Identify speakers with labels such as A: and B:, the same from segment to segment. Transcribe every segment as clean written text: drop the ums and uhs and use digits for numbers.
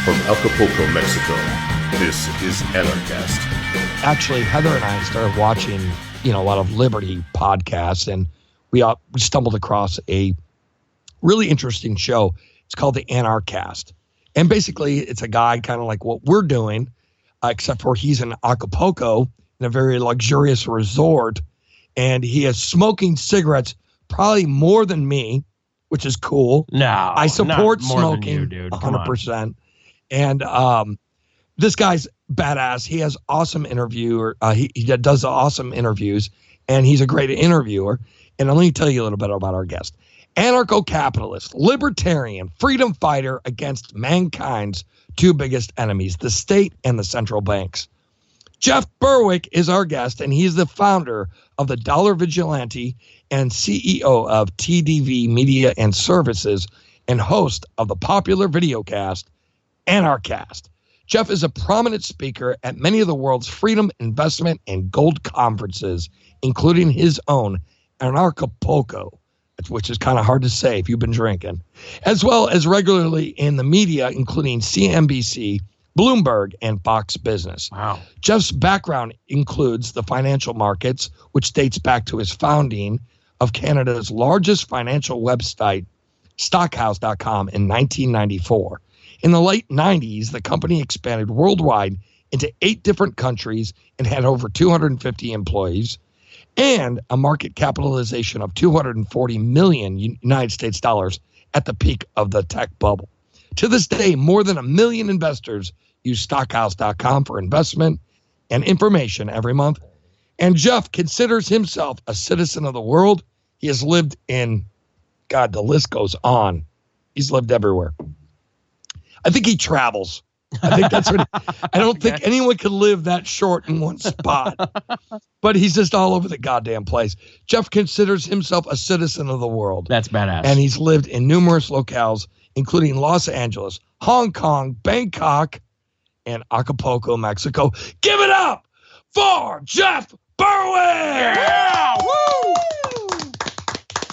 A: From Acapulco, Mexico, this is Anarchast.
B: Actually, Heather and I started watching, a lot of Liberty podcasts, and we stumbled across a really interesting show. It's called the Anarchast. And basically, it's a guy kind of like what we're doing, except for he's in Acapulco in a very luxurious resort, and he is smoking cigarettes probably more than me, which is cool.
C: No,
B: I support
C: not more
B: smoking
C: than you, dude. Come
B: 100%.
C: on.
B: And this guy's badass. He has awesome he does awesome interviews, and he's a great interviewer. And let me tell you a little bit about our guest. Anarcho-capitalist, libertarian, freedom fighter against mankind's two biggest enemies, the state and the central banks. Jeff Berwick is our guest, and he's the founder of the Dollar Vigilante and CEO of TDV Media and Services and host of the popular videocast Anarchast. Jeff is a prominent speaker at many of the world's freedom, investment, and gold conferences, including his own Anarchapulco, which is kind of hard to say if you've been drinking, as well as regularly in the media, including CNBC, Bloomberg, and Fox Business.
C: Wow.
B: Jeff's background includes the financial markets, which dates back to his founding of Canada's largest financial website, stockhouse.com, in 1994. In the late 90s, the company expanded worldwide into 8 different countries and had over 250 employees and a market capitalization of 240 million United States dollars at the peak of the tech bubble. To this day, more than 1 million investors use stockhouse.com for investment and information every month. And Jeff considers himself a citizen of the world. He has lived in, God, the list goes on. He's lived everywhere. I think he travels. I think that's what I don't think anyone could live that short in one spot. But he's just all over the goddamn place. Jeff considers himself a citizen of the world.
C: That's badass.
B: And he's lived in numerous locales, including Los Angeles, Hong Kong, Bangkok, and Acapulco, Mexico. Give it up for Jeff Berwick!
C: Yeah! Woo!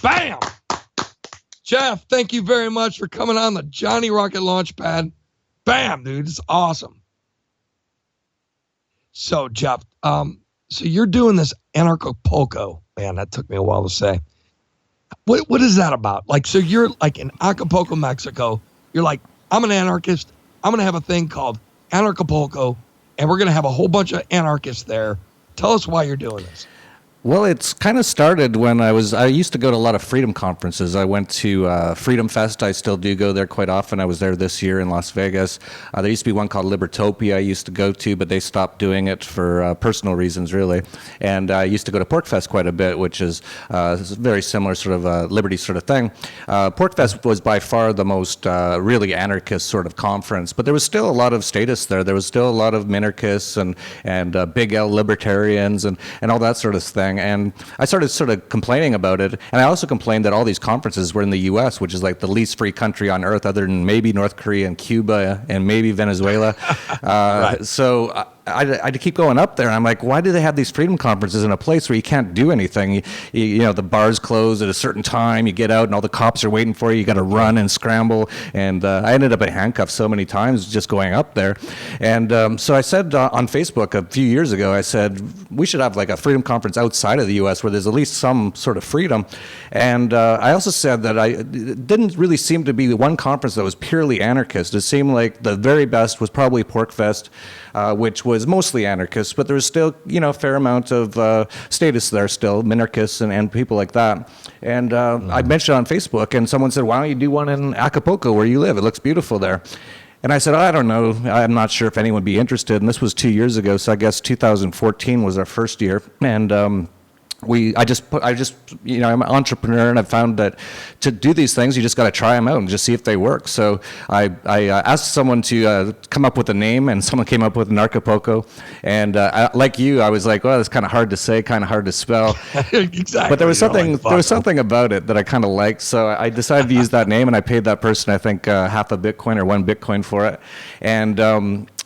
B: Bam! Jeff, thank you very much for coming on the Johnny Rocket Launchpad. Bam, dude, it's awesome. So, Jeff, so you're doing this Anarchapulco. Man, that took me a while to say. What is that about? Like, so you're like in Acapulco, Mexico. You're like, I'm an anarchist. I'm going to have a thing called Anarchapulco, and we're going to have a whole bunch of anarchists there. Tell us why you're doing this.
D: Well, it's kind of started when I used to go to a lot of freedom conferences. I went to Freedom Fest. I still do go there quite often. I was there this year in Las Vegas. There used to be one called Libertopia I used to go to, but they stopped doing it for personal reasons, really. And I used to go to Pork Fest quite a bit, which is a very similar sort of liberty sort of thing. Pork Fest was by far the most really anarchist sort of conference, but there was still a lot of statists there. There was still a lot of minarchists and big L libertarians and all that sort of thing. And I started sort of complaining about it. And I also complained that all these conferences were in the U.S., which is like the least free country on earth other than maybe North Korea and Cuba and maybe Venezuela. Right. So I had to keep going up there. And I'm like, why do they have these freedom conferences in a place where you can't do anything? You know, the bars close at a certain time. You get out and all the cops are waiting for you. You got to run and scramble. And I ended up in handcuffs so many times just going up there. And so I said on Facebook a few years ago, I said, we should have like a freedom conference outside of the U.S. where there's at least some sort of freedom. And I also said that it didn't really seem to be one conference that was purely anarchist. It seemed like the very best was probably Pork Fest, which was mostly anarchists, but there was still, a fair amount of statists there still, minarchists and people like that. And I mentioned on Facebook, and someone said, why don't you do one in Acapulco where you live? It looks beautiful there. And I said, I don't know. I'm not sure if anyone would be interested. And this was 2 years ago, so I guess 2014 was our first year. And I'm an entrepreneur, and I found that to do these things, you just got to try them out and just see if they work. So I asked someone to come up with a name, and someone came up with Anarchapulco. And like you, I was like, well, it's kind of hard to say, kind of hard to spell.
B: Exactly.
D: But there was something about it that I kind of liked. So I decided to use that name, and I paid that person, I think, half a Bitcoin or 1 Bitcoin for it. And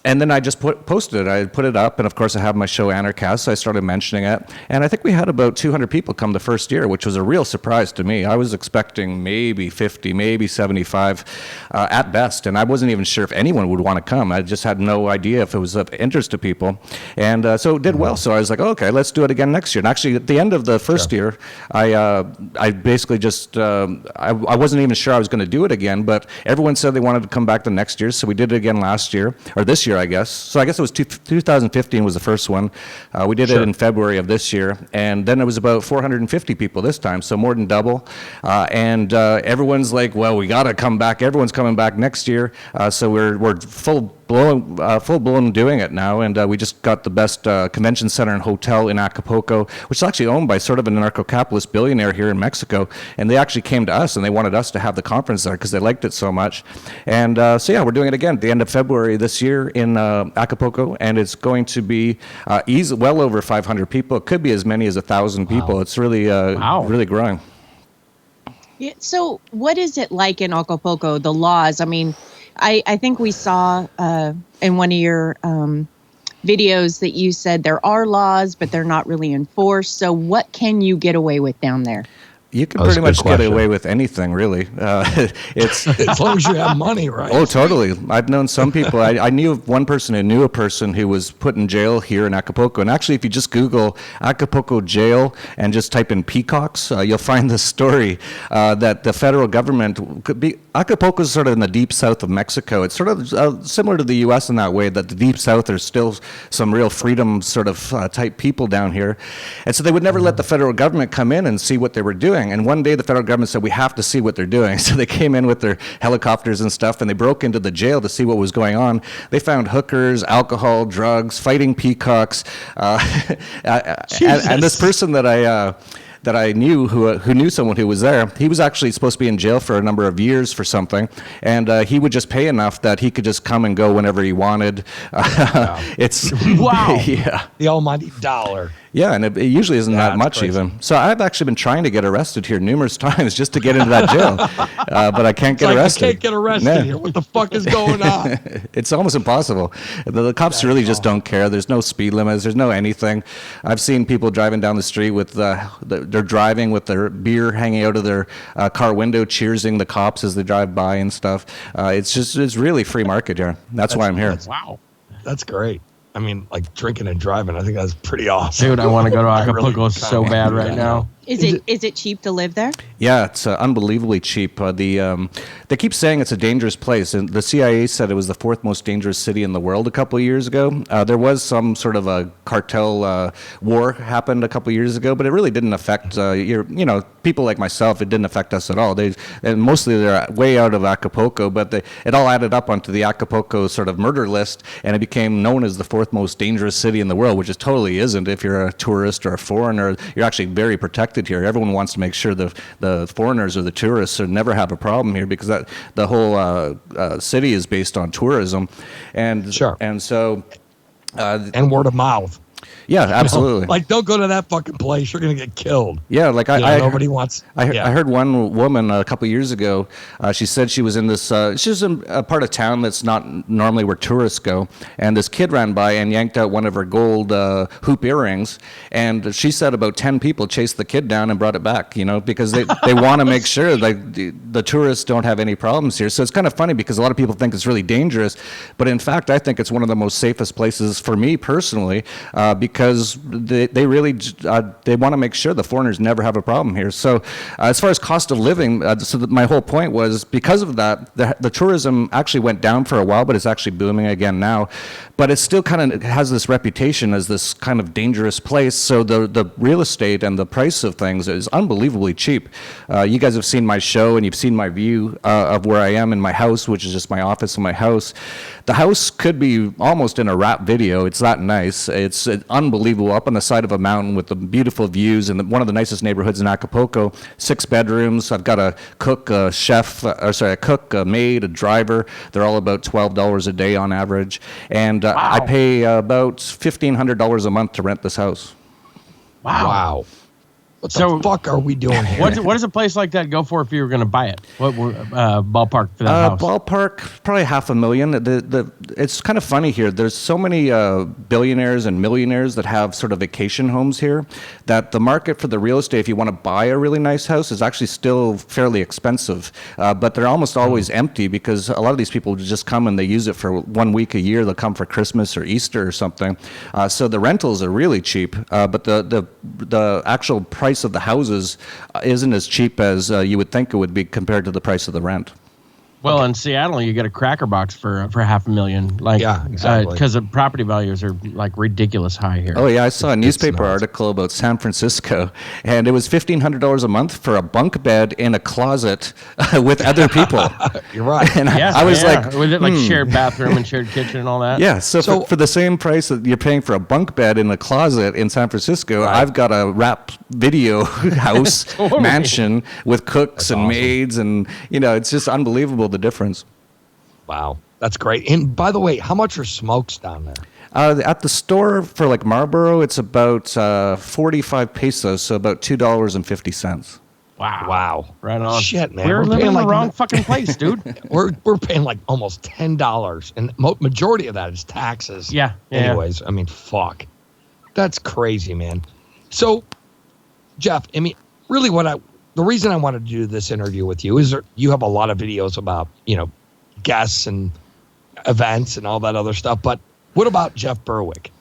D: And then I just posted it. I put it up, and of course I have my show Anarchast, so I started mentioning it. And I think we had about 200 people come the first year, which was a real surprise to me. I was expecting maybe 50, maybe 75 at best, and I wasn't even sure if anyone would want to come. I just had no idea if it was of interest to people. And so it did well, so I was like, okay, let's do it again next year. And actually, at the end of the first year, I basically just, I wasn't even sure I was going to do it again, but everyone said they wanted to come back the next year, so we did it again last year, or this year, I guess. So I guess it was 2015 was the first one. We did it in February of this year, and then it was about 450 people this time, so more than double. And everyone's like, well, we got to come back. Everyone's coming back next year, so we're full blown doing it now, and we just got the best convention center and hotel in Acapulco, which is actually owned by sort of an anarcho-capitalist billionaire here in Mexico, and they actually came to us and they wanted us to have the conference there because they liked it so much. And so yeah, we're doing it again at the end of February this year in Acapulco, and it's going to be well over 500 people. It could be as many as 1,000 people. It's really really growing.
C: Yeah, so what is it like in Acapulco, the laws? I mean, I think we saw in one of your videos that you said there are laws, but they're not really enforced. So what can you get away with down there?
D: You can pretty much get away with anything, really. It's
B: as long as you have money, right?
D: Oh, totally. I've known some people. I knew of one person who knew a person who was put in jail here in Acapulco. And actually, if you just Google Acapulco jail and just type in peacocks, you'll find the story that the federal government could be. Acapulco is sort of in the deep south of Mexico. It's sort of similar to the U.S. in that way, that the deep south, there's still some real freedom sort of type people down here. And so they would never let the federal government come in and see what they were doing. And one day the federal government said, we have to see what they're doing. So they came in with their helicopters and stuff, and they broke into the jail to see what was going on. They found hookers, alcohol, drugs, fighting peacocks. And this person that I knew who knew someone who was there, he was actually supposed to be in jail for a number of years for something, and he would just pay enough that he could just come and go whenever he wanted. It's
B: wow.
D: Yeah.
B: The almighty dollar.
D: Yeah, and it usually isn't that much crazy. Even. So I've actually been trying to get arrested here numerous times just to get into that jail, but I can't get arrested.
B: I can't get arrested here. What the fuck is going on?
D: It's almost impossible. The cops really just don't care. There's no speed limits. There's no anything. I've seen people driving down the street with they're driving with their beer hanging out of their car window, cheersing the cops as they drive by and stuff. It's really free market here. That's why I'm here.
B: Wow, that's great. I mean, like drinking and driving, I think that's pretty awesome.
E: Dude, I want to go to Acapulco so bad right now.
C: Is it cheap to live there?
D: Yeah, it's unbelievably cheap. They keep saying it's a dangerous place, and the CIA said it was the fourth most dangerous city in the world a couple of years ago. There was some sort of a cartel war happened a couple of years ago, but it really didn't affect people like myself. It didn't affect us at all. And mostly they're way out of Acapulco, but it all added up onto the Acapulco sort of murder list, and it became known as the fourth most dangerous city in the world, which it totally isn't. If you're a tourist or a foreigner, you're actually very protected here. Everyone wants to make sure the foreigners or the tourists never have a problem here, because the whole city is based on tourism, and
B: sure.
D: And so
B: and word of mouth.
D: Yeah, absolutely.
B: Like, don't go to that fucking place. You're going to get killed.
D: Yeah, like
B: nobody wants.
D: I heard one woman a couple of years ago. She said she was in this. She was in a part of town that's not normally where tourists go, and this kid ran by and yanked out one of her gold hoop earrings. And she said about 10 people chased the kid down and brought it back. Because they want to make sure like the tourists don't have any problems here. So it's kind of funny because a lot of people think it's really dangerous, but in fact, I think it's one of the most safest places for me personally. Because they really they want to make sure the foreigners never have a problem here. So as far as cost of living, my whole point was because of that, the tourism actually went down for a while, but it's actually booming again now. But it still kind of has this reputation as this kind of dangerous place. So the real estate and the price of things is unbelievably cheap. You guys have seen my show and you've seen my view of where I am in my house, which is just my office and my house. The house could be almost in a rap video. It's that nice. It's unbelievable, up on the side of a mountain with the beautiful views and one of the nicest neighborhoods in Acapulco. 6 bedrooms. I've got a cook, a cook, a maid, a driver. They're all about $12 a day on average. And
E: wow.
D: I pay about $1,500 a month to rent this house.
E: Wow.
B: What the fuck are we doing here?
E: What does a place like that go for if you were going to buy it? What ballpark for that house?
D: Ballpark, probably $500,000. It's kind of funny here. There's so many billionaires and millionaires that have sort of vacation homes here that the market for the real estate, if you want to buy a really nice house, is actually still fairly expensive. But they're almost always empty because a lot of these people just come and they use it for 1 week a year. They'll come for Christmas or Easter or something. So the rentals are really cheap, but the actual price of the houses isn't as cheap as you would think it would be compared to the price of the rent.
E: Well, in Seattle, you get a Cracker Box for $500,000. Like,
B: yeah, exactly.
E: Because the property values are like ridiculous high here.
D: Oh yeah, I saw a newspaper article about San Francisco, and it was $1,500 a month for a bunk bed in a closet with other people.
B: You're right.
D: And I was like,
E: was it like shared bathroom and shared kitchen and all that?
D: Yeah. So for the same price that you're paying for a bunk bed in a closet in San Francisco,
B: right.
D: I've got a wrap video house mansion with cooks and
B: awesome.
D: maids, and it's just unbelievable the difference.
B: Wow, that's great. And by the way, how much are smokes down there?
D: At the store for like Marlboro, it's about 45 pesos, so about $2.50.
E: Wow. Right on.
B: Shit, man.
E: We're living in the wrong fucking place, dude.
B: We're paying like almost $10, and majority of that is taxes.
E: Yeah.
B: Anyways, I mean, fuck. That's crazy, man. So, Jeff, I mean, really the reason I wanted to do this interview with you is you have a lot of videos about, guests and events and all that other stuff. But what about Jeff Berwick?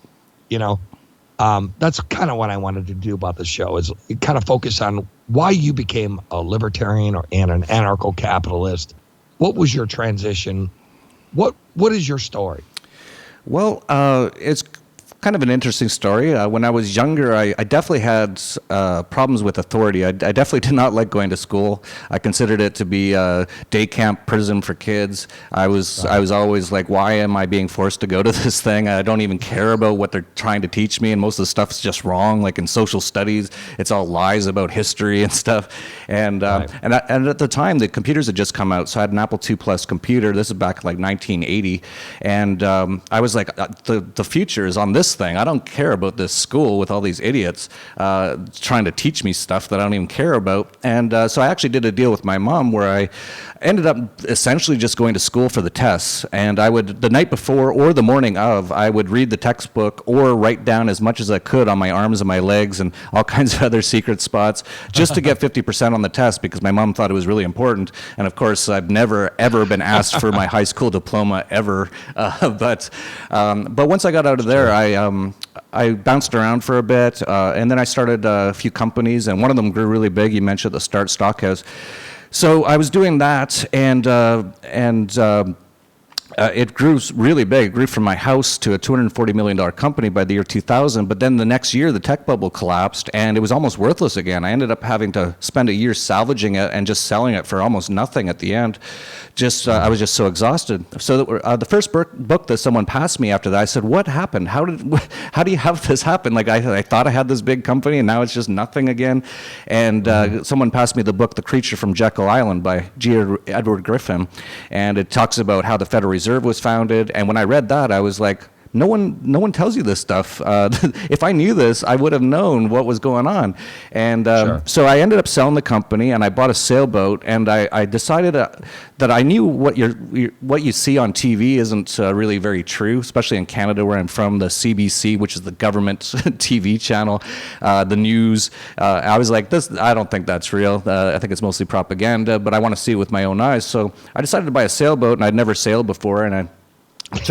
B: That's kind of what I wanted to do about the show, is kind of focus on why you became a libertarian and an anarcho-capitalist. What was your transition? What is your story?
D: Well, it's kind of an interesting story. When I was younger, I definitely had problems with authority. I definitely did not like going to school. I considered it to be a day camp prison for kids. I was always like, why am I being forced to go to this thing? I don't even care about what they're trying to teach me, and most of the stuff's just wrong. Like in social studies, it's all lies about history and stuff. And and at the time, the computers had just come out, so I had an Apple II Plus computer. This is back like 1980, and I was like, the future is on this thing. I don't care about this school with all these idiots trying to teach me stuff that I don't even care about. And so I actually did a deal with my mom where I ended up essentially just going to school for the tests. And I would, the night before or the morning of, I would read the textbook or write down as much as I could on my arms and my legs and all kinds of other secret spots just to get 50% on the test, because my mom thought it was really important. And of course, I've never, ever been asked for my high school diploma ever. But once I got out of there, I bounced around for a bit, and then I started a few companies, and one of them grew really big. You mentioned at the start, Stockhouse. So I was doing that, and it grew really big. It grew from my house to a $240 million company by the year 2000. But then the next year, the tech bubble collapsed, and it was almost worthless again. I ended up having to spend a year salvaging it and just selling it for almost nothing at the end. I was just so exhausted. So the first book that someone passed me after that, I said, "What happened? How do you have this happen? Like I thought I had this big company, and now it's just nothing again." And someone passed me the book, "The Creature from Jekyll Island" by G. Edward Griffin, and it talks about how the Federal Reserve was founded. And when I read that, I was like, no one tells you this stuff. If I knew this, I would have known what was going on. And so I ended up selling the company, and I bought a sailboat, and I decided that I knew what you see on TV isn't really very true, especially in Canada where I'm from, the CBC, which is the government TV channel, the news. I was like, I don't think that's real. I think it's mostly propaganda, but I want to see it with my own eyes. So I decided to buy a sailboat, and I'd never sailed before, and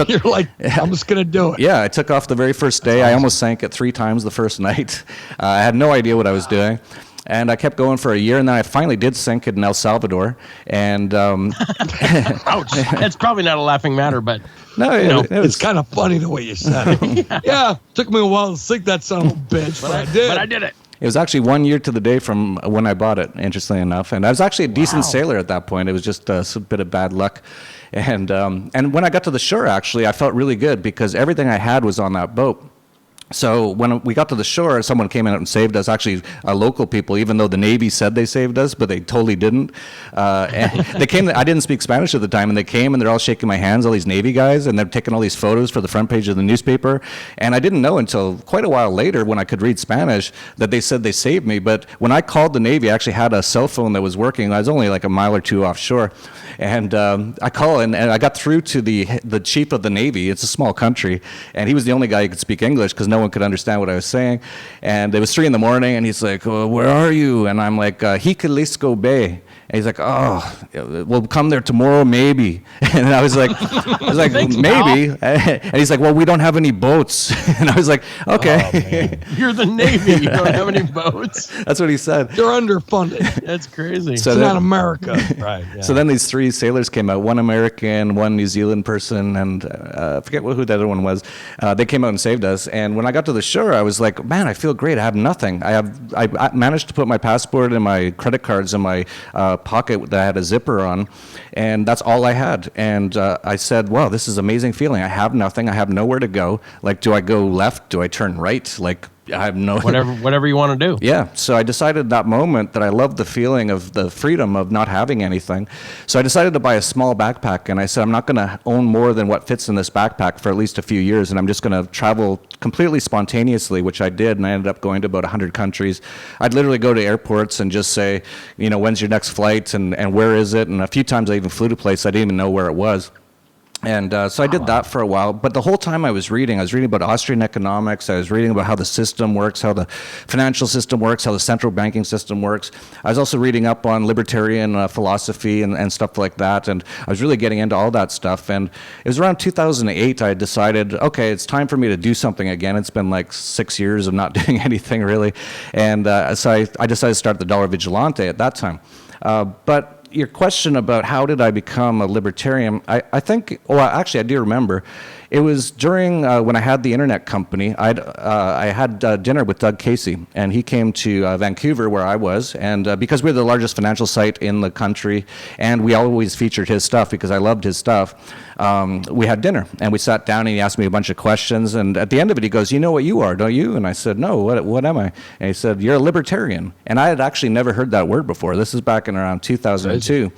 B: You're like, I'm just going to do it.
D: Yeah, I took off the very first day. I almost sank it 3 times the first night. I had no idea what I was doing. And I kept going for a year, and then I finally did sink it in El Salvador. And
E: ouch! That's probably not a laughing matter, but
D: no,
B: it's kind of funny the way you said it. Yeah, took me a while to sink that son of a bitch, but I did.
E: But I did it.
D: It was actually 1 year to the day from when I bought it, interestingly enough. And I was actually a decent sailor at that point. It was just a bit of bad luck. And when I got to the shore, actually, I felt really good because everything I had was on that boat. So when we got to the shore, someone came out and saved us. Actually, local people, even though the Navy said they saved us, but they totally didn't. And they came. I didn't speak Spanish at the time, and they came and they're all shaking my hands, all these Navy guys, and they're taking all these photos for the front page of the newspaper. And I didn't know until quite a while later, when I could read Spanish, that they said they saved me. But when I called the Navy, I actually had a cell phone that was working. I was only like a mile or two offshore, and I called and I got through to the chief of the Navy. It's a small country, and he was the only guy who could speak English because no one could understand what I was saying. And it was 3 a.m, and he's like, "Oh, where are you?" And I'm like, Jiquilisco Bay. And he's like, "Oh, we'll come there tomorrow, maybe." And I was like, maybe. And he's like, "Well, we don't have any boats." And I was like, "Okay."
E: Oh, you're the Navy. You don't have any boats.
D: That's what he said.
B: They're underfunded.
E: That's crazy.
B: So it's not America. Right. Yeah.
D: So then these 3 sailors came out, 1 American, 1 New Zealand person, and I forget who the other one was. They came out and saved us. And when I got to the shore, I was like, "Man, I feel great. I have nothing. I managed to put my passport and my credit cards in my pocket that had a zipper on, and that's all I had." And I said, "Wow, this is an amazing feeling. I have nothing. I have nowhere to go. Like, do I go left? Do I turn right? Like, I have no..."
E: Whatever you want to do.
D: Yeah, so I decided that moment that I loved the feeling of the freedom of not having anything. So I decided to buy a small backpack, and I said, I'm not going to own more than what fits in this backpack for at least a few years, and I'm just going to travel completely spontaneously, which I did, and I ended up going to about 100 countries. I'd literally go to airports and just say, when's your next flight, and where is it? And a few times I even flew to a place I didn't even know where it was. And so I did that for a while, but the whole time I was reading about Austrian economics, I was reading about how the system works, how the financial system works, how the central banking system works. I was also reading up on libertarian philosophy and stuff like that, and I was really getting into all that stuff. And it was around 2008 I decided, okay, it's time for me to do something again. It's been like 6 years of not doing anything really. And so I decided to start the Dollar Vigilante at that time. But your question about how did I become a libertarian, I think, actually I do remember, it was during when I had the internet company. I had dinner with Doug Casey, and he came to Vancouver where I was, and because we're the largest financial site in the country, and we always featured his stuff because I loved his stuff, we had dinner, and we sat down, and he asked me a bunch of questions, and at the end of it, he goes, "You know what you are, don't you?" And I said, "No, what am I?" And he said, "You're a libertarian." And I had actually never heard that word before. This is back in around 2002.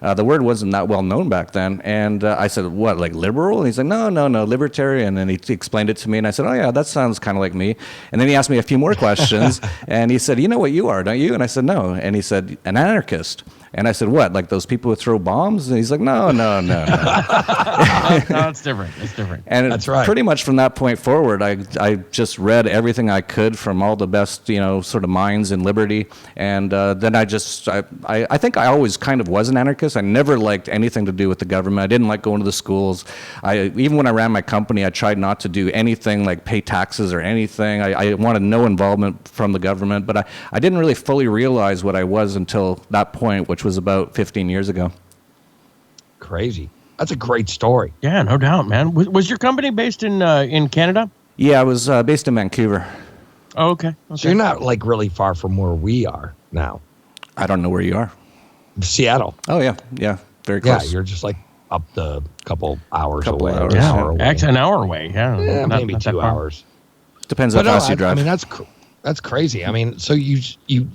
D: The word wasn't that well known back then, and I said, "What, like liberal?" And he's like, No, libertarian." And he explained it to me, and I said, "Oh yeah, that sounds kind of like me." And then he asked me a few more questions, and he said, "You know what you are, don't you?" And I said, "No." And he said, "An anarchist." And I said, "What, like those people who throw bombs?" And he's like, No.
E: No, it's different. It's different.
D: And
B: that's right.
D: Pretty much from that point forward, I just read everything I could from all the best, sort of minds in liberty. And then I think I always kind of was an anarchist. I never liked anything to do with the government. I didn't like going to the schools. Even when I ran my company, I tried not to do anything like pay taxes or anything. I wanted no involvement from the government. But I didn't really fully realize what I was until that point, which was about 15 years ago.
B: Crazy. That's a great story.
E: Yeah, no doubt, man. Was your company based in Canada?
D: Yeah, I was based in Vancouver.
E: Oh, okay.
B: So you're not like really far from where we are now.
D: I don't know where you are.
B: Seattle.
D: Oh, yeah. Very close.
B: Yeah, you're just like up the couple hours
D: Couple
B: away.
D: hours.
B: An
E: Yeah,
B: hour away.
E: actually an hour away. Yeah,
B: Maybe
E: not that
B: 2
E: far.
B: hours.
D: Depends how fast you drive.
B: I mean, that's crazy. I mean, so you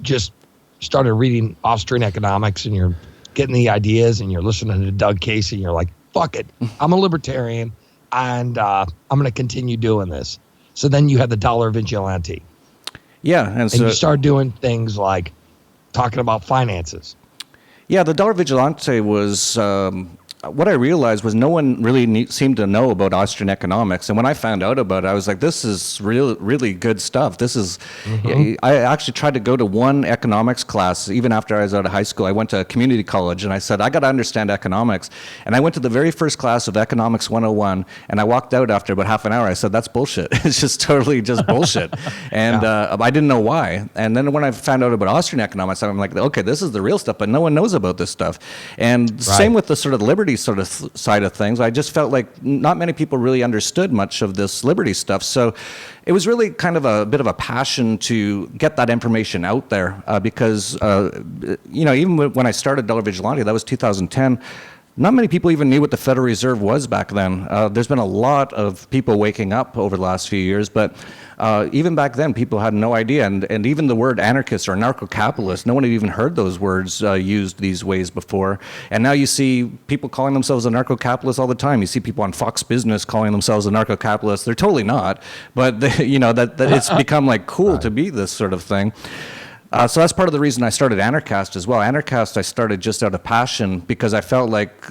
B: just started reading Austrian economics, and you're getting the ideas, and you're listening to Doug Casey, and you're like, fuck it, I'm a libertarian, and I'm going to continue doing this. So then you had the Dollar Vigilante.
D: Yeah,
B: and you started doing things like talking about finances.
D: Yeah, the Dollar Vigilante was, what I realized was no one really seemed to know about Austrian economics. And when I found out about it, I was like, this is really good stuff. This is, I actually tried to go to one economics class, even after I was out of high school. I went to community college, and I said, I got to understand economics. And I went to the very first class of Economics 101, and I walked out after about half an hour. I said, that's bullshit. It's just totally just bullshit. And I didn't know why. And then when I found out about Austrian economics, I'm like, okay, this is the real stuff, but no one knows about this stuff. And same with the sort of liberty sort of side of things. I just felt like not many people really understood much of this liberty stuff. So it was really kind of a bit of a passion to get that information out there because, even when I started Dollar Vigilante, that was 2010, not many people even knew what the Federal Reserve was back then. There's been a lot of people waking up over the last few years, but even back then, people had no idea. And even the word anarchist or anarcho-capitalist, no one had even heard those words used these ways before. And now you see people calling themselves anarcho-capitalists all the time. You see people on Fox Business calling themselves anarcho-capitalists. They're totally not, but that it's become like cool to be this sort of thing. So that's part of the reason I started Anarchast as well. Anarchast I started just out of passion because I felt like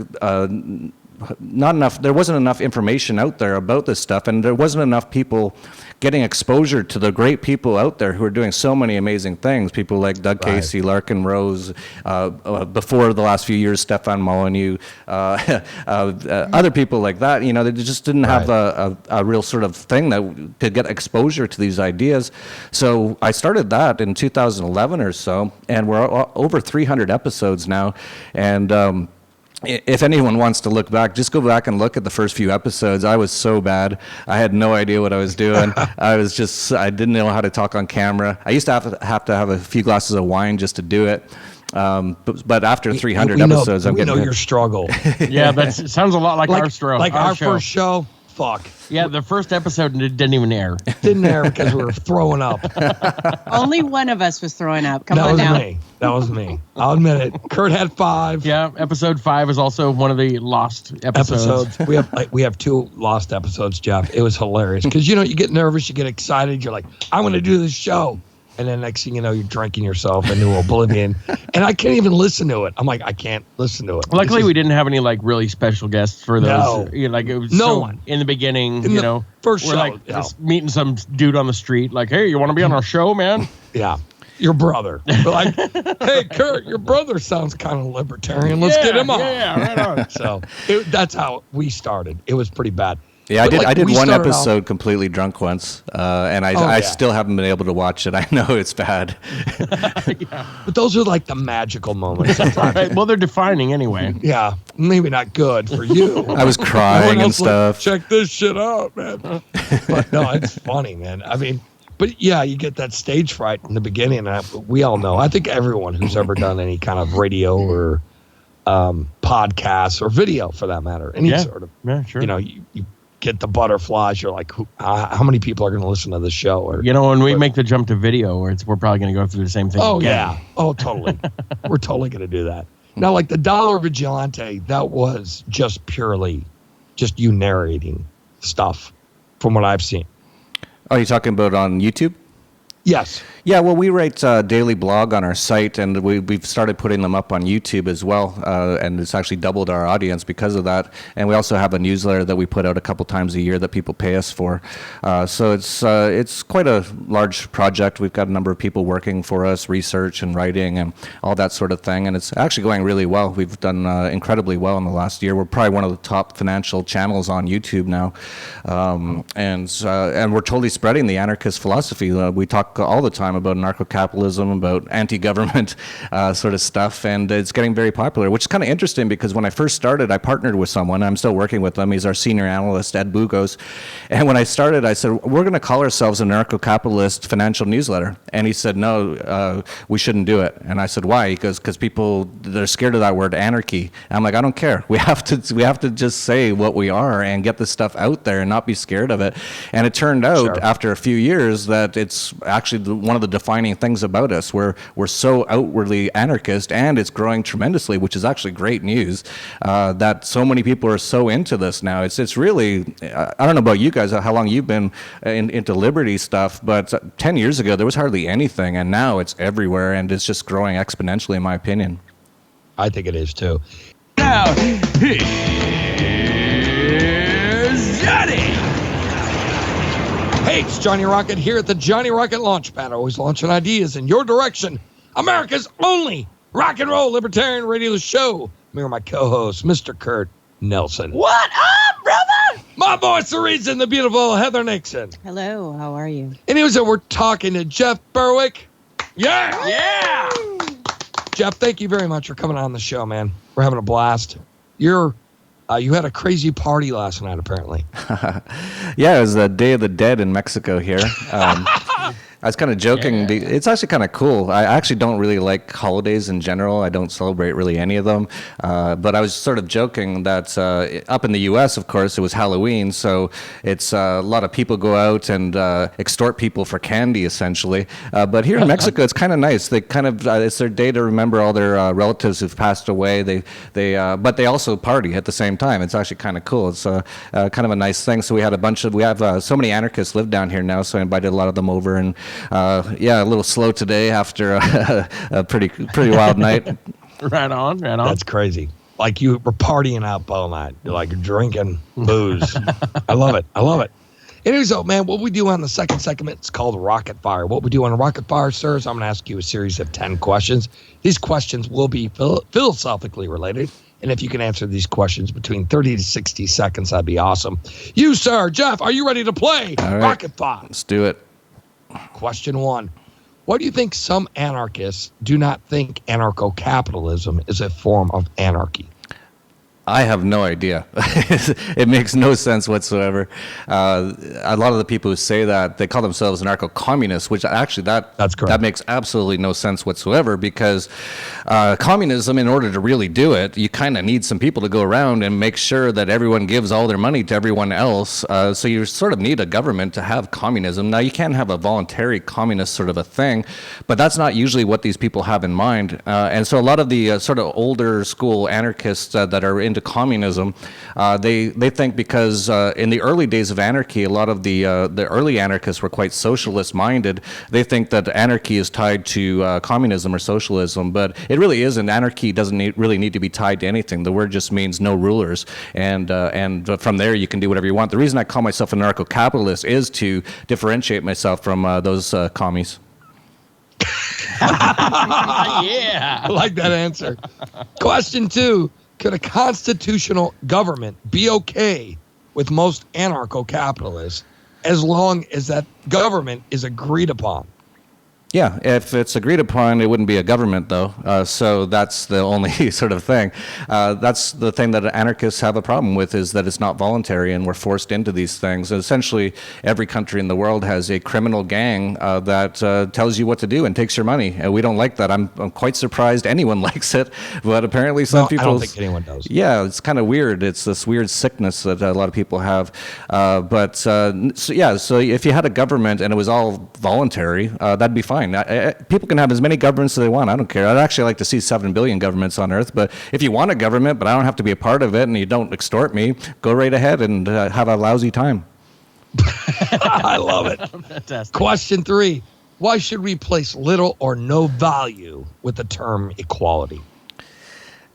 D: there wasn't enough information out there about this stuff, and there wasn't enough people getting exposure to the great people out there who are doing so many amazing things. People like Doug Casey, Larkin Rose, before the last few years, Stefan Molyneux, other people like that. They just didn't have a real sort of thing that could get exposure to these ideas. So I started that in 2011 or so, and we're over 300 episodes now, and if anyone wants to look back, just go back and look at the first few episodes. I was so bad. I had no idea what I was doing. I didn't know how to talk on camera. I used to have to have a few glasses of wine just to do it. But after 300 episodes, I'm getting
B: your struggle.
E: Yeah, that sounds a lot like our struggle.
B: Like our first show. Fuck.
E: Yeah, the first episode didn't even air.
B: Didn't air because we were throwing up.
C: Only one of us was throwing up. Come on now.
B: That was me. I'll admit it. Kurt had 5.
E: Yeah, episode 5 is also one of the lost episodes.
B: We have 2 lost episodes, Jeff. It was hilarious because you get nervous, you get excited, you're like, I'm going to do this show. And then next thing you know, you're drinking yourself into oblivion. And I can't even listen to it. I'm like, I can't listen to it.
E: Luckily, we didn't have any really special guests for those.
B: No.
E: It was
B: no one.
E: In the beginning,
B: first
E: we're
B: show.
E: Just meeting some dude on the street, like, hey, you want to be on our show, man?
B: Yeah. Your brother. Like, hey, Kurt, your brother sounds kind of libertarian. Let's get him on.
E: Yeah, right on.
B: So that's how we started. It was pretty bad.
D: Yeah, I did one episode completely drunk once, and I still haven't been able to watch it. I know it's bad.
B: But those are like the magical moments.
E: Right. Well, they're defining anyway.
B: Yeah, maybe not good for you.
D: I was crying and stuff.
B: Check this shit out, man. But no, it's funny, man. I mean, but yeah, you get that stage fright in the beginning. And we all know. I think everyone who's ever done any kind of radio or podcast or video, for that matter, any sort of,
E: sure.
B: You get the butterflies. You're like, how many people are going to listen to the show? Or
E: when we make the jump to video, we're probably going to go through the same thing.
B: Oh
E: again.
B: yeah, oh totally. We're totally going to do that. Now, like the Dollar Vigilante, that was just purely just you narrating stuff, from what I've seen.
D: Oh, you're talking about on YouTube?
B: Yes.
D: Yeah, well, we write a daily blog on our site, and we've started putting them up on YouTube as well, and it's actually doubled our audience because of that. And we also have a newsletter that we put out a couple times a year that people pay us for. So it's quite a large project. We've got a number of people working for us, research and writing and all that sort of thing, and it's actually going really well. We've done incredibly well in the last year. We're probably one of the top financial channels on YouTube now, and we're totally spreading the anarchist philosophy. We talk all the time about anarcho-capitalism, about anti-government sort of stuff, and it's getting very popular, which is kind of interesting because when I first started, I partnered with someone. I'm still working with him. He's our senior analyst, Ed Bugos. And when I started, I said, we're going to call ourselves an anarcho-capitalist financial newsletter. And he said, no, we shouldn't do it. And I said, why? He goes, because people, they're scared of that word anarchy. And I'm like, I don't care. We have to just say what we are and get this stuff out there and not be scared of it. And it turned out after a few years that it's actually one of the defining things about us. We're so outwardly anarchist, and it's growing tremendously, which is actually great news, that so many people are so into this now. It's really, I don't know about you guys, how long you've been into liberty stuff, but 10 years ago, there was hardly anything, and now it's everywhere, and it's just growing exponentially, in my opinion.
B: I think it is, too.
E: Now, here's Johnny!
B: Hey, it's Johnny Rocket here at the Johnny Rocket Launchpad, always launching ideas in your direction. America's only rock and roll libertarian radio show. Me and my co-host, Mr. Kurt Nelson.
C: What up, brother?
B: My voice, the reason, the beautiful Heather Nixon.
C: Hello, how are you?
B: Anyways, we're talking to Jeff Berwick. Yeah! Jeff, thank you very much for coming on the show, man. We're having a blast. You had a crazy party last night, apparently.
D: Yeah, it was the Day of the Dead in Mexico here. I was kind of joking. It's actually kind of cool. I actually don't really like holidays in general. I don't celebrate really any of them. But I was sort of joking that up in the U.S., of course, it was Halloween. So it's a lot of people go out and extort people for candy, essentially. But here in Mexico, it's kind of nice. They kind of it's their day to remember all their relatives who've passed away. But they also party at the same time. It's actually kind of cool. It's kind of a nice thing. So we have so many anarchists live down here now. So I invited a lot of them over and. A little slow today after a pretty wild night.
E: Right on.
B: That's crazy. Like you were partying out all night. You're like drinking booze. I love it. Anyways, man, what we do on the second segment, it's called Rocket Fire. What we do on Rocket Fire, sir, is I'm going to ask you a series of 10 questions. These questions will be philosophically related. And if you can answer these questions between 30 to 60 seconds, that'd be awesome. You, sir, Jeff, are you ready to play Rocket Fire?
D: Let's do it.
B: Question 1. Why do you think some anarchists do not think anarcho-capitalism is a form of anarchy?
D: I have no idea. It makes no sense whatsoever. A lot of the people who say that, they call themselves anarcho-communists, which actually
B: that's correct.
D: That makes absolutely no sense whatsoever, because communism, in order to really do it, you kind of need some people to go around and make sure that everyone gives all their money to everyone else. So you sort of need a government to have communism. Now, you can have a voluntary communist sort of a thing, but that's not usually what these people have in mind. And so a lot of the sort of older school anarchists that are into communism, they think because in the early days of anarchy, a lot of the early anarchists were quite socialist minded. They think that anarchy is tied to communism or socialism, but it really isn't. Anarchy doesn't really need to be tied to anything. The word just means no rulers, and from there you can do whatever you want. The reason I call myself an anarcho-capitalist is to differentiate myself from those commies.
E: Yeah.
B: I like that answer. Question 2. Could a constitutional government be okay with most anarcho-capitalists as long as that government is agreed upon?
D: Yeah, if it's agreed upon, it wouldn't be a government, though. So that's the only sort of thing. That's the thing that anarchists have a problem with, is that it's not voluntary and we're forced into these things. Essentially, every country in the world has a criminal gang that tells you what to do and takes your money. And we don't like that. I'm quite surprised anyone likes it, but apparently some people...
B: I don't think anyone does.
D: Yeah, it's kind of weird. It's this weird sickness that a lot of people have. So if you had a government and it was all voluntary, that'd be fine. People can have as many governments as they want. I don't care. I'd actually like to see 7 billion governments on Earth. But if you want a government, but I don't have to be a part of it, and you don't extort me, go right ahead and have a lousy time.
B: I love it.
E: Fantastic.
B: Question 3. Why should we place little or no value with the term equality?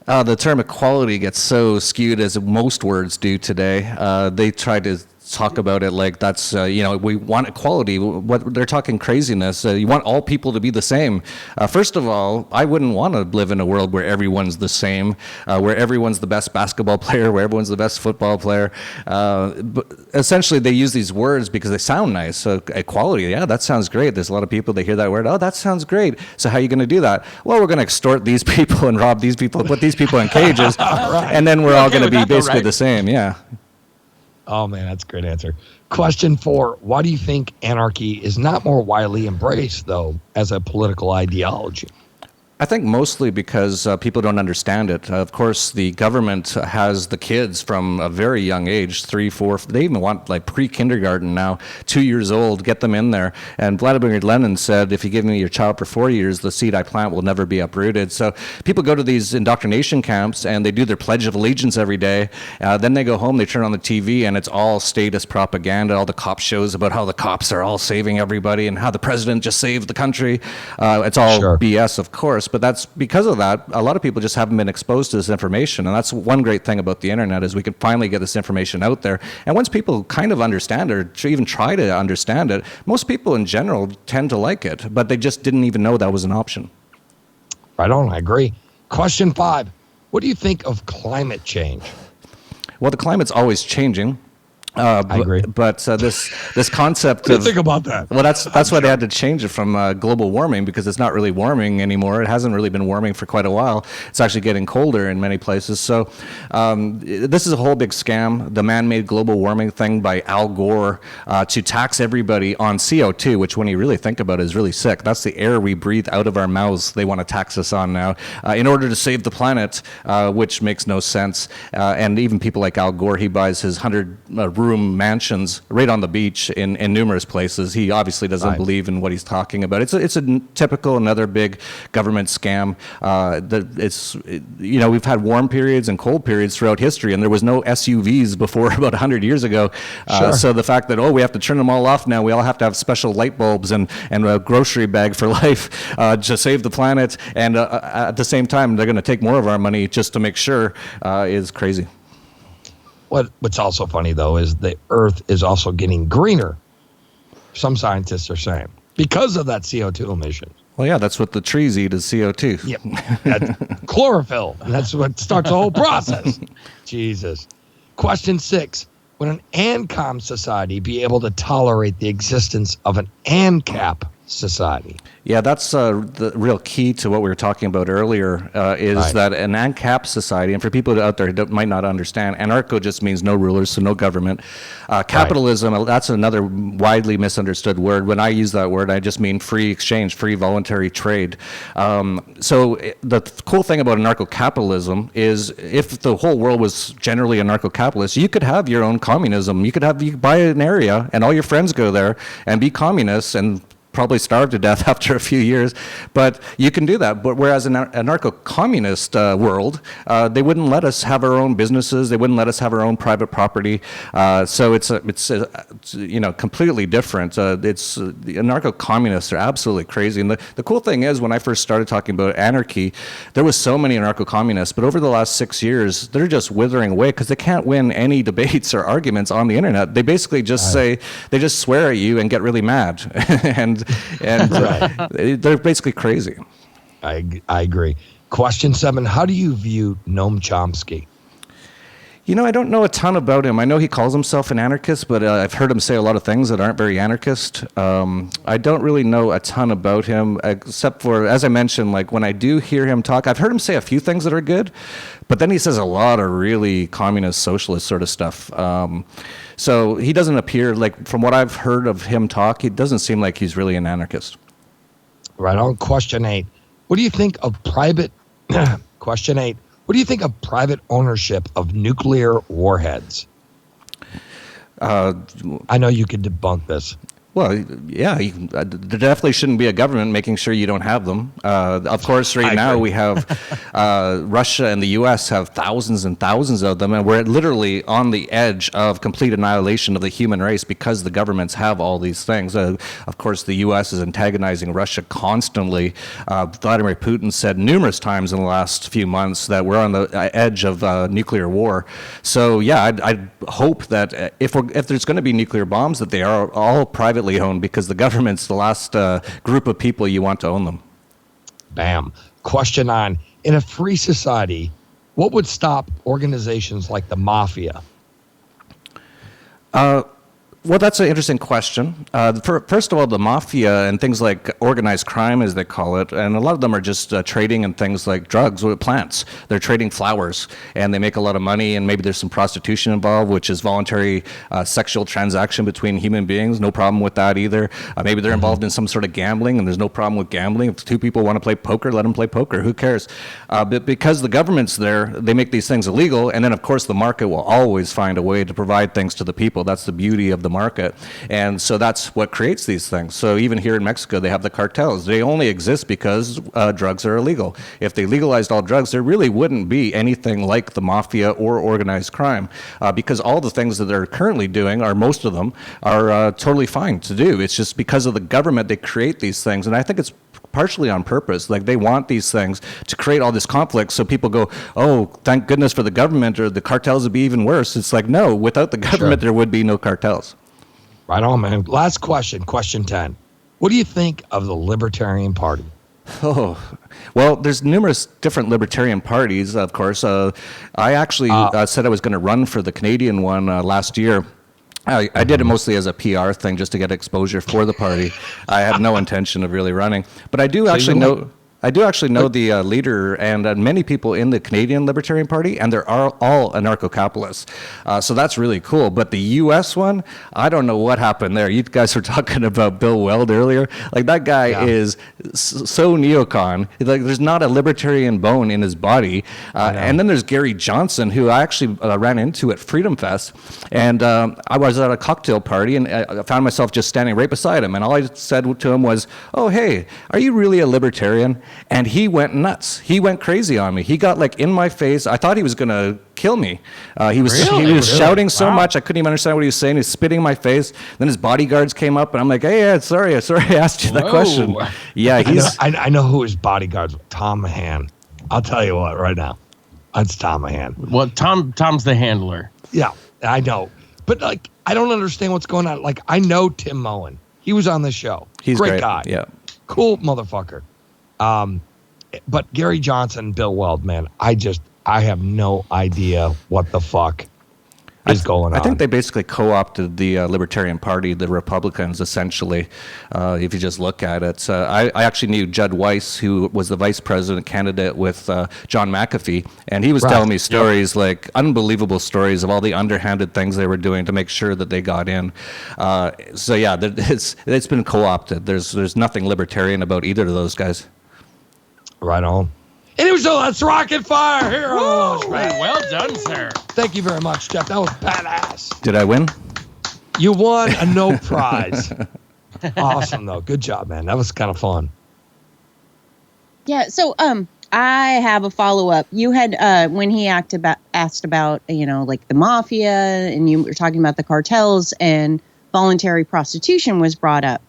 D: The term equality gets so skewed, as most words do today. They try to talk about it like that's, we want equality. What they're talking craziness. You want all people to be the same. First of all, I wouldn't want to live in a world where everyone's the same, where everyone's the best basketball player, where everyone's the best football player. But essentially, they use these words because they sound nice. So equality, yeah, that sounds great. There's a lot of people that hear that word. Oh, that sounds great. So how are you going to do that? Well, we're going to extort these people and rob these people, put these people in cages, and then we're all going to be basically the same. Yeah.
B: Oh, man, that's a great answer. Question 4. Why do you think anarchy is not more widely embraced, though, as a political ideology?
D: I think mostly because people don't understand it. Of course, the government has the kids from a very young age, 3, 4, they even want like pre-kindergarten now, 2 years old, get them in there. And Vladimir Lenin said, if you give me your child for 4 years, the seed I plant will never be uprooted. So people go to these indoctrination camps and they do their Pledge of Allegiance every day. Then they go home, they turn on the TV, and it's all statist propaganda, all the cop shows about how the cops are all saving everybody and how the president just saved the country. It's all BS, of course. But that's because of that, a lot of people just haven't been exposed to this information. And that's one great thing about the internet, is we can finally get this information out there. And once people kind of understand it, or even try to understand it, most people in general tend to like it, but they just didn't even know that was an option.
B: Right on, I agree. Question 5. What do you think of climate change?
D: Well, the climate's always changing.
B: I agree.
D: But this concept
B: What do you
D: of
B: think about that?
D: well, that's why they had to change it from global warming, because it's not really warming anymore. It hasn't really been warming for quite a while. It's actually getting colder in many places. So this is a whole big scam, the man-made global warming thing by Al Gore to tax everybody on CO2, which when you really think about it is really sick. That's the air we breathe out of our mouths they want to tax us on now in order to save the planet, which makes no sense. And even people like Al Gore, he buys his 100-room mansions right on the beach in numerous places. He obviously doesn't believe in what he's talking about. It's a typical another big government scam. We've had warm periods and cold periods throughout history, and there was no SUVs before about 100 years ago. So the fact that we have to turn them all off now, we all have to have special light bulbs and a grocery bag for life to save the planet, and at the same time they're going to take more of our money just to make sure is crazy.
B: What's also funny, though, is the Earth is also getting greener. Some scientists are saying because of that CO2 emission.
D: Well, yeah, that's what the trees eat is CO2.
B: Yep, that's chlorophyll. And that's what starts the whole process. Jesus. Question 6. Would an ANCOM society be able to tolerate the existence of an ANCAP society?
D: Yeah, that's the real key to what we were talking about earlier, is that an ANCAP society, and for people out there who might not understand, anarcho just means no rulers, so no government. Capitalism, that's another widely misunderstood word. When I use that word, I just mean free exchange, free voluntary trade. So the cool thing about anarcho-capitalism is if the whole world was generally anarcho-capitalist, you could have your own communism. You could buy an area and all your friends go there and be communists and probably starve to death after a few years, but you can do that. But whereas in an anarcho-communist world, they wouldn't let us have our own businesses. They wouldn't let us have our own private property. So it's completely different. The anarcho-communists are absolutely crazy. And the cool thing is, when I first started talking about anarchy, there was so many anarcho-communists, but over the last 6 years, they're just withering away because they can't win any debates or arguments on the internet. They basically just they just swear at you and get really mad. and they're basically crazy.
B: I agree. Question 7. How do you view Noam Chomsky?
D: I don't know a ton about him. I know he calls himself an anarchist, but I've heard him say a lot of things that aren't very anarchist. I don't really know a ton about him, except for, as I mentioned, like when I do hear him talk, I've heard him say a few things that are good, but then he says a lot of really communist, socialist sort of stuff. So he doesn't appear, like from what I've heard of him talk, it doesn't seem like he's really an anarchist.
B: Right on. Question 8. What do you think of private... Question 8. What do you think of private ownership of nuclear warheads? I know you could debunk this.
D: Well, yeah, there definitely shouldn't be a government making sure you don't have them. Of course, right now we have Russia and the U.S. have thousands and thousands of them, and we're literally on the edge of complete annihilation of the human race because the governments have all these things. Of course, the U.S. is antagonizing Russia constantly. Vladimir Putin said numerous times in the last few months that we're on the edge of nuclear war. So, yeah, I hope that if there's going to be nuclear bombs, that they are all privately owned, because the government's the last group of people you want to own them.
B: Bam. Question 9. In a free society, what would stop organizations like the mafia?
D: Well, that's an interesting question. First of all, the mafia and things like organized crime, as they call it, and a lot of them are just trading in things like drugs with plants. They're trading flowers, and they make a lot of money, and maybe there's some prostitution involved, which is voluntary sexual transaction between human beings. No problem with that either. Maybe they're involved in some sort of gambling, and there's no problem with gambling. If two people want to play poker, let them play poker. Who cares? But because the government's there, they make these things illegal, and then, of course, the market will always find a way to provide things to the people. That's the beauty of the market. And so that's what creates these things. So even here in Mexico, they have the cartels. They only exist because drugs are illegal. If they legalized all drugs, there really wouldn't be anything like the mafia or organized crime, because all the things that they're currently doing, or most of them, are totally fine to do. It's just because of the government they create these things. And I think it's partially on purpose. Like, they want these things to create all this conflict, so people go, oh, thank goodness for the government, or the cartels would be even worse. It's like, no, without the government, there would be no cartels.
B: Right on, man. Last question, question 10. What do you think of the Libertarian Party?
D: Oh, well, there's numerous different libertarian parties, of course. I actually said I was going to run for the Canadian one last year. I did it mostly as a PR thing just to get exposure for the party. I have no intention of really running, but I do actually know. I do actually know the leader and many people in the Canadian Libertarian Party, and they're all anarcho-capitalists. So that's really cool. But the U.S. one, I don't know what happened there. You guys were talking about Bill Weld earlier. Like, that guy is so neocon. Like, there's not a libertarian bone in his body. And then there's Gary Johnson, who I actually ran into at Freedom Fest. And I was at a cocktail party, and I found myself just standing right beside him. And all I said to him was, "Oh, hey, are you really a libertarian?" And he went nuts. He went crazy on me. He got like in my face. I thought he was going to kill me. He was shouting so much I couldn't even understand what he was saying. He was spitting in my face. Then his bodyguards came up, and I'm like, "Hey, sorry I asked you that question." Yeah,
B: I know who his bodyguards were. Tom Mahan. I'll tell you what right now. That's Tom Mahan.
E: Well, Tom's the handler.
B: Yeah, I know. But like, I don't understand what's going on. Like, I know Tim Moen. He was on the show.
D: He's
B: great guy.
D: Yeah.
B: Cool motherfucker. But Gary Johnson, Bill Weld, man, I have no idea what the fuck is going on.
D: I think they basically co-opted the Libertarian Party, the Republicans, essentially, if you just look at it. I actually knew Judd Weiss, who was the vice president candidate with John McAfee, and he was telling me stories, like unbelievable stories of all the underhanded things they were doing to make sure that they got in. So yeah, it's been co-opted. There's nothing libertarian about either of those guys.
B: Right on. Anyway, so let's rocket fire here on the launch pad.
E: Well done, sir.
B: Thank you very much, Jeff. That was badass.
D: Did I win?
B: You won a no prize. Awesome, though. Good job, man. That was kind of fun.
C: Yeah. So, I have a follow-up. You had when he asked about like the mafia, and you were talking about the cartels, and voluntary prostitution was brought up.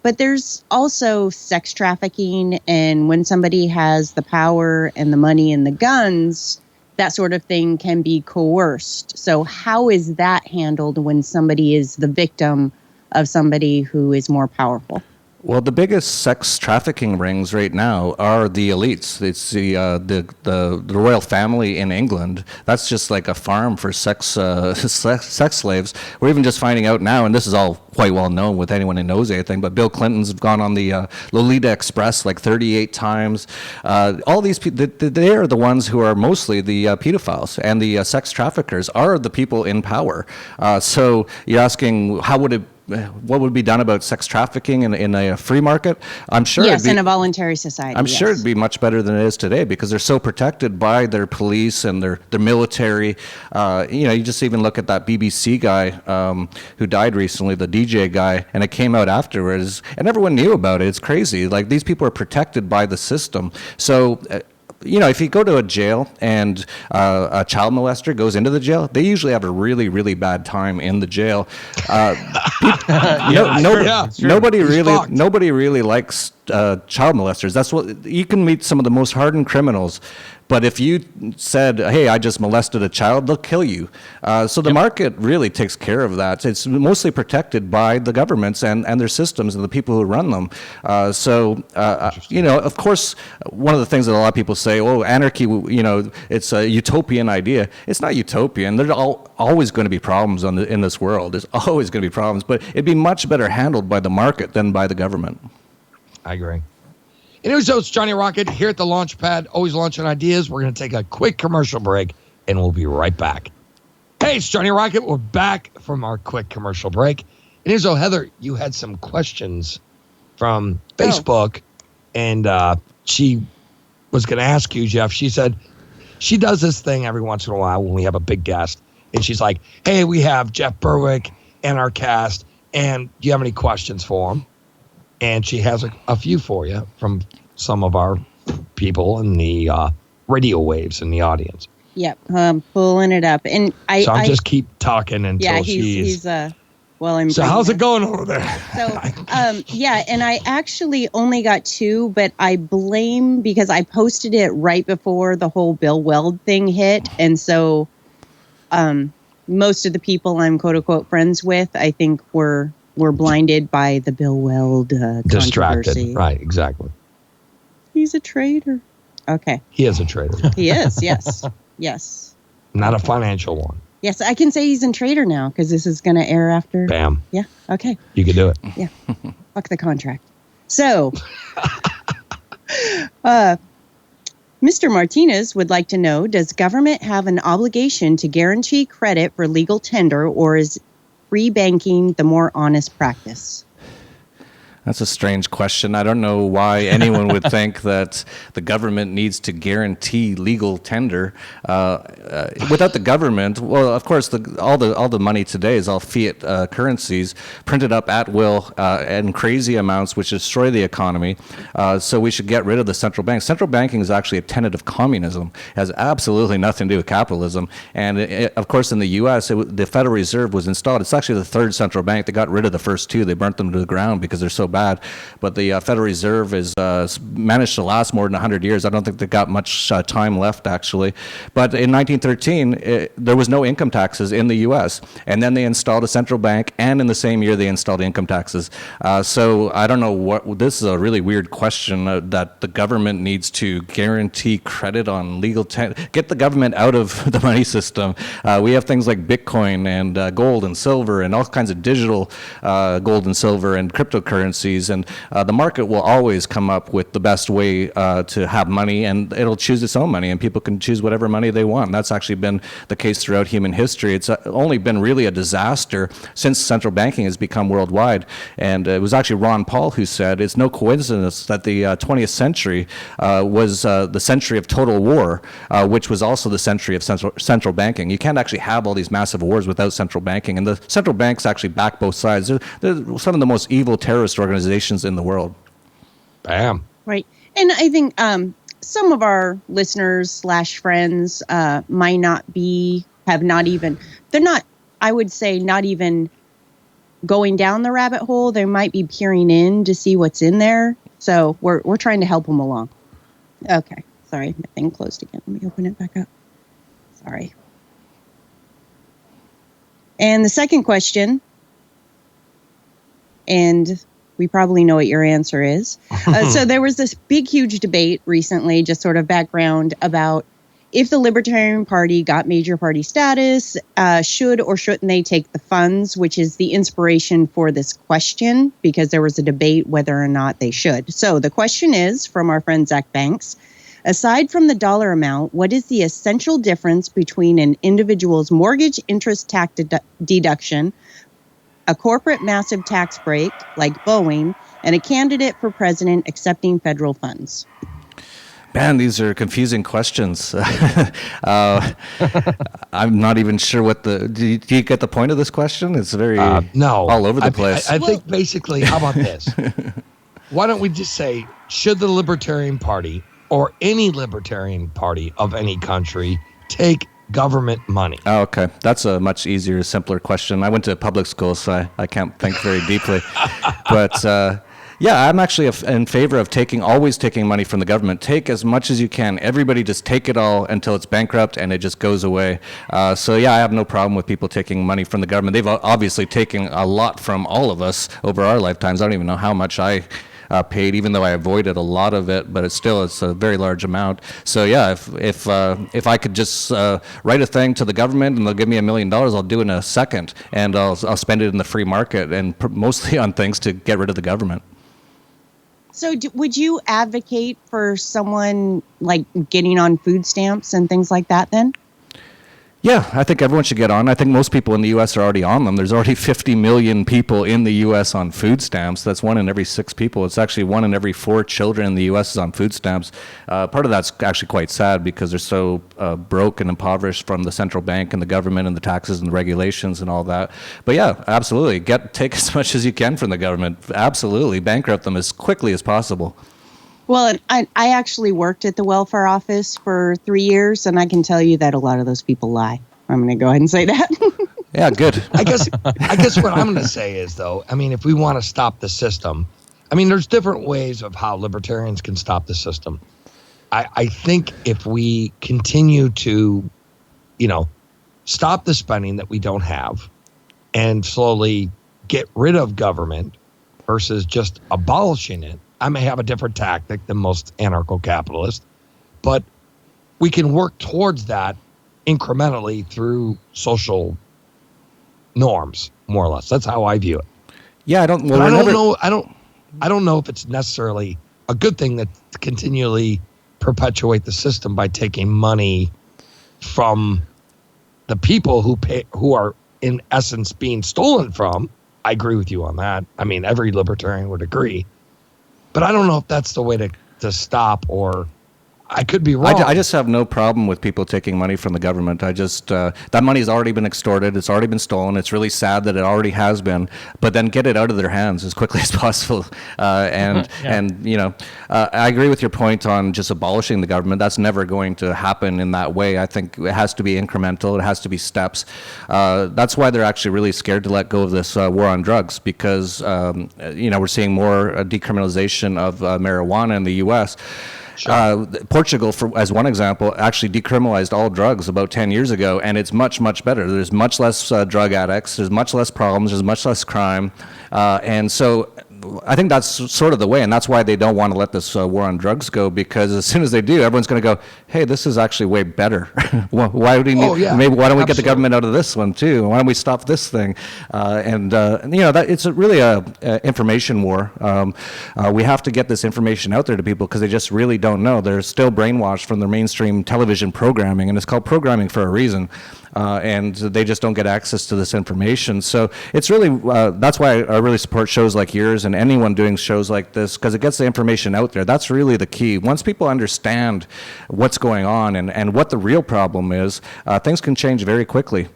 C: But there's also sex trafficking, and when somebody has the power and the money and the guns, that sort of thing can be coerced. So how is that handled when somebody is the victim of somebody who is more powerful?
D: Well, the biggest sex trafficking rings right now are the elites. It's the royal family in England. That's just like a farm for sex slaves. We're even just finding out now, and this is all quite well known with anyone who knows anything, but Bill Clinton's gone on the Lolita Express like 38 times. All these people, they are the ones who are mostly the pedophiles, and the sex traffickers are the people in power. So you're asking, what would be done about sex trafficking in a free market? I'm sure.
C: Yes, in a voluntary society.
D: I'm sure it'd be much better than it is today, because they're so protected by their police and their military. You just even look at that BBC guy who died recently, the DJ guy, and it came out afterwards, and everyone knew about it. It's crazy. Like, these people are protected by the system. So. If you go to a jail and a child molester goes into the jail, they usually have a really, really bad time in the jail. Nobody really likes child molesters. That's what you can meet some of the most hardened criminals. But if you said, "Hey, I just molested a child," they'll kill you. So the market really takes care of that. It's mostly protected by the governments and their systems and the people who run them. Of course, one of the things that a lot of people say, "Oh, anarchy, it's a utopian idea." It's not utopian. There's always going to be problems in this world. There's always going to be problems, but it'd be much better handled by the market than by the government.
B: I agree. Anyway, so it's Johnny Rocket here at the launch pad, always launching ideas. We're going to take a quick commercial break, and we'll be right back. Hey, it's Johnny Rocket. We're back from our quick commercial break. And so, Heather, you had some questions from Facebook, and she was going to ask you, Jeff. She said she does this thing every once in a while when we have a big guest, and she's like, "Hey, we have Jeff Berwick, Anarchast, and do you have any questions for him?" And she has a few for you from some of our people in the radio waves in the audience.
C: Yep, pulling it up, and
B: I'll just keep talking until
C: he's I'm.
B: So how's it going over there?
C: So and I actually only got 2, but I blame because I posted it right before the whole Bill Weld thing hit, and so most of the people I'm quote unquote friends with, I think were blinded by the Bill Weld
B: distracted.
C: Controversy.
B: Right, exactly.
C: He's a traitor. Okay.
B: He is a traitor.
C: He is, yes. Yes.
B: Not a financial one.
C: Yes, I can say he's in Trader now because this is going to air after.
B: Bam.
C: Yeah. Okay.
B: You can do it.
C: Yeah. Fuck the contract. So, Mr. Martinez would like to know, does government have an obligation to guarantee credit for legal tender, or is free banking the more honest practice?
D: That's a strange question. I don't know why anyone would think that the government needs to guarantee legal tender. Without the government, well, of course, all the money today is all fiat currencies printed up at will in crazy amounts, which destroy the economy. So we should get rid of the central bank. Central banking is actually a tenet of communism. It has absolutely nothing to do with capitalism. And of course, in the U.S., the Federal Reserve was installed. It's actually the third central bank. They got rid of the first two. They burnt them to the ground because they're so bad. But the Federal Reserve is managed to last more than 100 years. I don't think they got much time left, actually. But in 1913, there was no income taxes in the U.S. And then they installed a central bank, and in the same year, they installed income taxes. So I don't know what. This is a really weird question that the government needs to guarantee credit on legal get the government out of the money system. We have things like Bitcoin and gold and silver and all kinds of digital gold and silver and cryptocurrencies, and the market will always come up with the best way to have money, and it'll choose its own money, and people can choose whatever money they want. That's actually been the case throughout human history. It's only been really a disaster since central banking has become worldwide, and it was actually Ron Paul who said it's no coincidence that the 20th century was the century of total war, which was also the century of central banking. You can't actually have all these massive wars without central banking, and the central banks actually back both sides. They're some of the most evil terrorist organizations in the world.
B: Bam.
C: Right. And I think some of our listeners / friends might not be, they're not, I would say, not even going down the rabbit hole. They might be peering in to see what's in there. So we're trying to help them along. Okay. Sorry, my thing closed again. Let me open it back up. Sorry. And the second question, and we probably know what your answer is. So there was this big, huge debate recently, just sort of background about if the Libertarian Party got major party status, should or shouldn't they take the funds, which is the inspiration for this question, because there was a debate whether or not they should. So the question is from our friend Zach Banks. Aside from the dollar amount, what is the essential difference between an individual's mortgage interest tax deduction, a corporate massive tax break like Boeing, and a candidate for president accepting federal funds?
D: Man, these are confusing questions. I'm not even sure what do you get the point of this question? It's very
B: no,
D: all over the place.
B: I think basically, how about this? Why don't we just say, should the Libertarian Party or any Libertarian Party of any country take government money?
D: Oh, okay. That's a much easier, simpler question. I went to public school, so I can't think very deeply. But yeah, I'm actually in favor of always taking money from the government. Take as much as you can. Everybody just take it all until it's bankrupt and it just goes away. So yeah, I have no problem with people taking money from the government. They've obviously taken a lot from all of us over our lifetimes. I don't even know how much I paid, even though I avoided a lot of it, but it's a very large amount. So yeah, if I could just write a thing to the government and they'll give me $1 million, I'll do it in a second, and I'll spend it in the free market and mostly on things to get rid of the government.
C: So would you advocate for someone like getting on food stamps and things like that then?
D: Yeah, I think everyone should get on. I think most people in the U.S. are already on them. There's already 50 million people in the U.S. on food stamps. That's 1 in every 6 people. It's actually 1 in every 4 children in the U.S. is on food stamps. Part of that's actually quite sad because they're so broke and impoverished from the central bank and the government and the taxes and the regulations and all that. But yeah, absolutely. Take as much as you can from the government. Absolutely. Bankrupt them as quickly as possible.
C: Well, I actually worked at the welfare office for 3 years, and I can tell you that a lot of those people lie. I'm going to go ahead and say that.
D: Yeah, good.
B: I guess what I'm going to say is, though, I mean, if we want to stop the system, I mean, there's different ways of how libertarians can stop the system. I think if we continue to, stop the spending that we don't have and slowly get rid of government versus just abolishing it, I may have a different tactic than most anarcho-capitalists, but we can work towards that incrementally through social norms, more or less. That's how I view it.
D: Yeah, I don't. Well,
B: But I don't
D: never-
B: know. I don't know if it's necessarily a good thing that continually perpetuate the system by taking money from the people who are in essence being stolen from. I agree with you on that. I mean, every libertarian would agree. But I don't know if that's the way to stop, or I could be wrong.
D: I just have no problem with people taking money from the government. I just that money's already been extorted. It's already been stolen. It's really sad that it already has been. But then get it out of their hands as quickly as possible. And I agree with your point on just abolishing the government. That's never going to happen in that way. I think it has to be incremental. It has to be steps. That's why they're actually really scared to let go of this war on drugs, because we're seeing more decriminalization of marijuana in the U.S. Sure. Portugal, as one example, actually decriminalized all drugs about 10 years ago, and it's much, much better. There's much less drug addicts, there's much less problems, there's much less crime, and so I think that's sort of the way, and that's why they don't want to let this war on drugs go, because as soon as they do, everyone's going to go, hey, this is actually way better. Why would we need, maybe why don't we get the government out of this one too? Why don't we stop this thing? That it's really a information war. We have to get this information out there to people because they just really don't know. They're still brainwashed from their mainstream television programming, and it's called programming for a reason. And they just don't get access to this information. So it's really, that's why I really support shows like yours and anyone doing shows like this, because it gets the information out there. That's really the key. Once people understand what's going on and what the real problem is, things can change very quickly.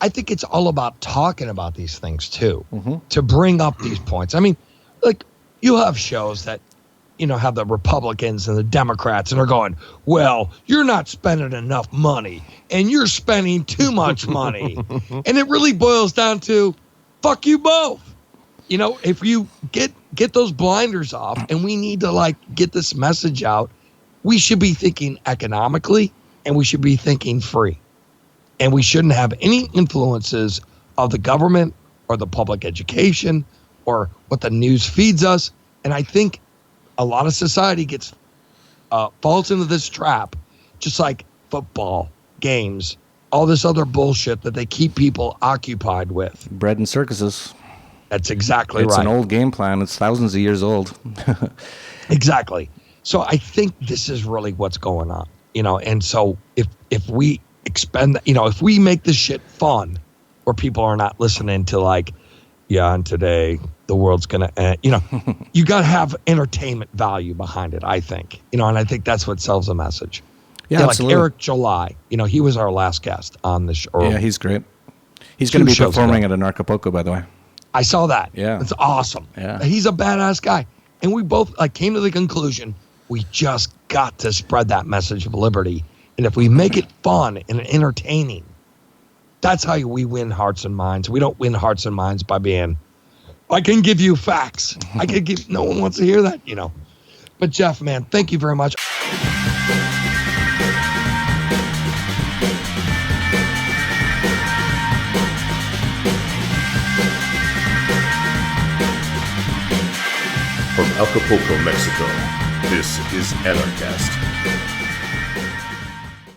B: I think it's all about talking about these things too, to bring up these points. I mean, like, you have shows that, have the Republicans and the Democrats, and they're going, well, you're not spending enough money and you're spending too much money. And it really boils down to, fuck you both. If you get those blinders off, and we need to get this message out, we should be thinking economically, and we should be thinking free. And we shouldn't have any influences of the government or the public education or what the news feeds us. And I think a lot of society falls into this trap, just like football, games, all this other bullshit that they keep people occupied with.
D: Bread and circuses.
B: That's exactly right.
D: It's an old game plan. It's thousands of years old.
B: Exactly. So I think this is really what's going on, and so if we expend, if we make this shit fun, where people are not listening to and today the world's going to end, you got to have entertainment value behind it, I think, and I think that's what sells the message.
D: Yeah, absolutely.
B: Like Eric July, he was our last guest on the show.
D: Yeah, he's great. He's going to be performing at Anarchapulco, by the way.
B: I saw that.
D: Yeah.
B: It's awesome.
D: Yeah.
B: He's a badass guy. And we both came to the conclusion, we just got to spread that message of liberty. And if we make it fun and entertaining, that's how we win hearts and minds. We don't win hearts and minds by being, I can give you facts. No one wants to hear that, But Jeff, man, thank you very much.
A: From Acapulco, Mexico, this is Anarchast.